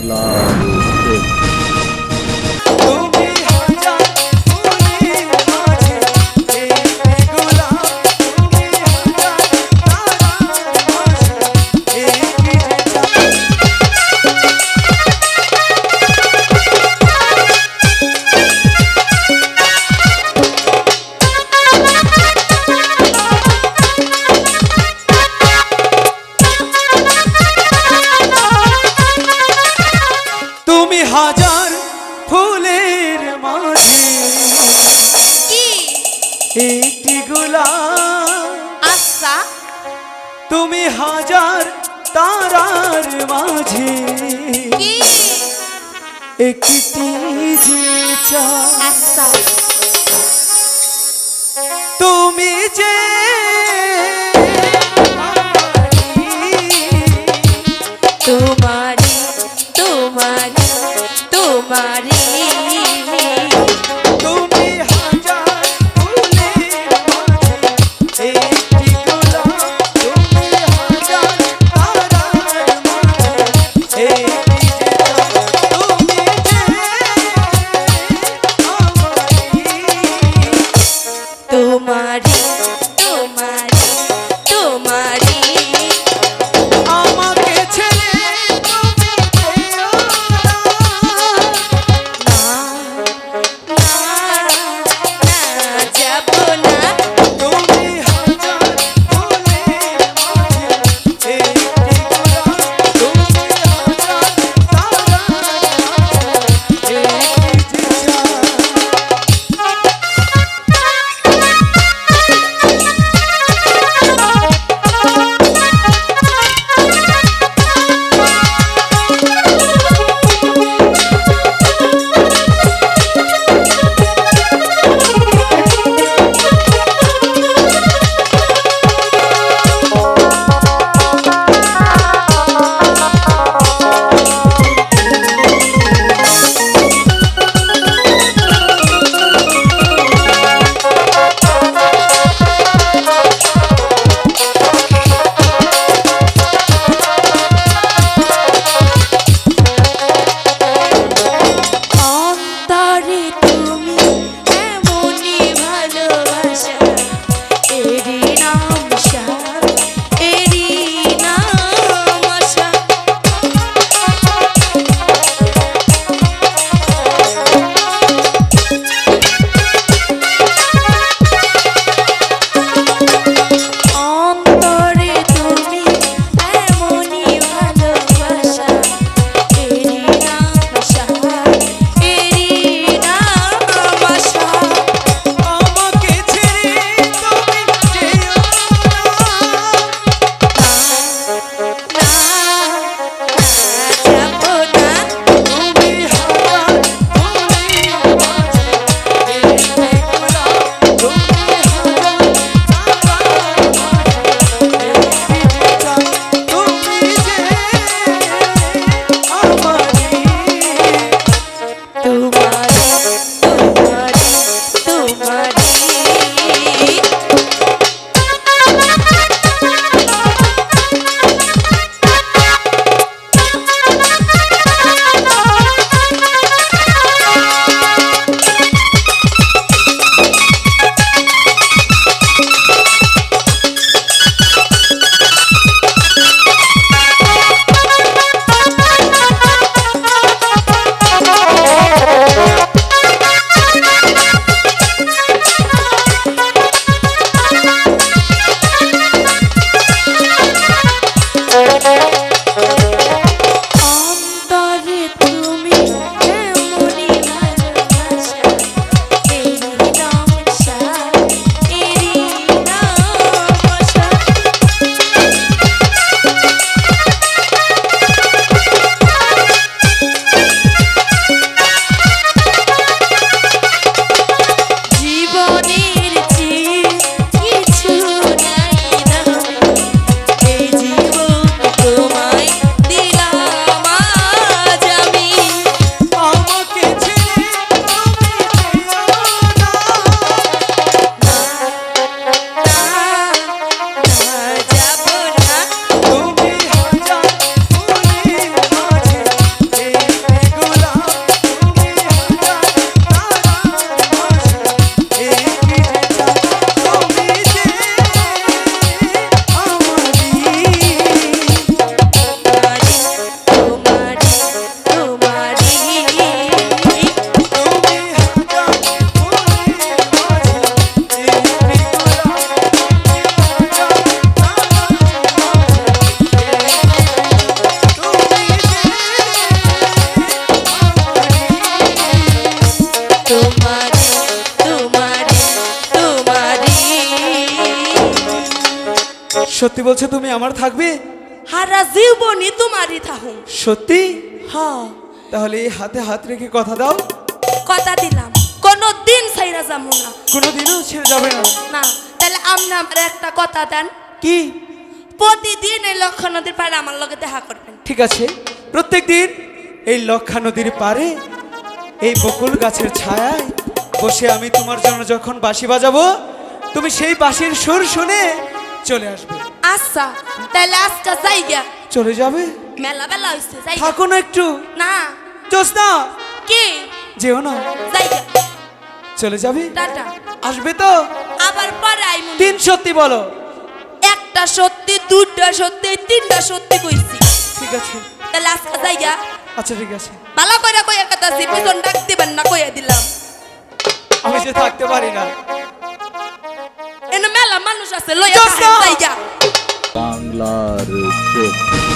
বাংলাদেশ। হাজার ফুলের মাঝে একটি গোলাপ, আচ্ছা তুমি হাজার তারার মাঝে একটি যে চাঁদ। আচ্ছা তুমি যে তোমারি তোমারি তোমারি তুমি হাজার ফুলের মাঝে একটি গোলাপ, তুমি হাজার তারার মাঝে একটি যে চাঁদ। তুমি যে তোমারি তোমারি তোমারি আমাকে ছেড়ে তুমি যেও না, বলছো তুমি আমার থাকবে? হারা জীবনই তোমারই থাকুম। সত্যি? হ্যাঁ, তাহলে এই হাতে হাত রেখে কথা দাও। কথা দিলাম কোনদিন ছাইরা যাবো না। কোনোদিনও ছেড়ে যাবে না? না, তাহলে আপনি আমার একটা কথা দেন। কি? প্রতিদিন এই লক্ষা নদীর পাড়ে আমার লগে দেখা করবেন। ঠিক আছে, প্রত্যেকদিন এই লক্ষা নদীর পাড়ে এই বকুল গাছের ছায়ায় বসে আমি তোমার জন্য যখন বাঁশি বাজাবো, তুমি সেই বাঁশির সুর শুনে চলে আসবে। আচ্ছা, তাহলে আজকে যাই গিয়া। চলে যাবে? মেলা বেলা হইছে, যাই গিয়া। থাকো না একটু। না। জোসনা, কি? যেও না। যাই গিয়া। চলে যাবে? টাটা। আসবে তো? আবার পরে আইমু। তিন সত্যি বলো। একটা সত্যি, দুটা সত্যি, তিনটা সত্যি কইছি। ঠিক আছে, তাহলে আজকে যাই গিয়া। আচ্ছা ঠিক আছে। ভালো করে কইয়া কথা আছে, পিছন ডাক দিবেন না, কইয়া দিলাম। আমি যে থাকতে পারি না। এনে মেলা মানুষ আছে, লইয়া জোসনা! যাই গিয়া। বাংলার চোখ।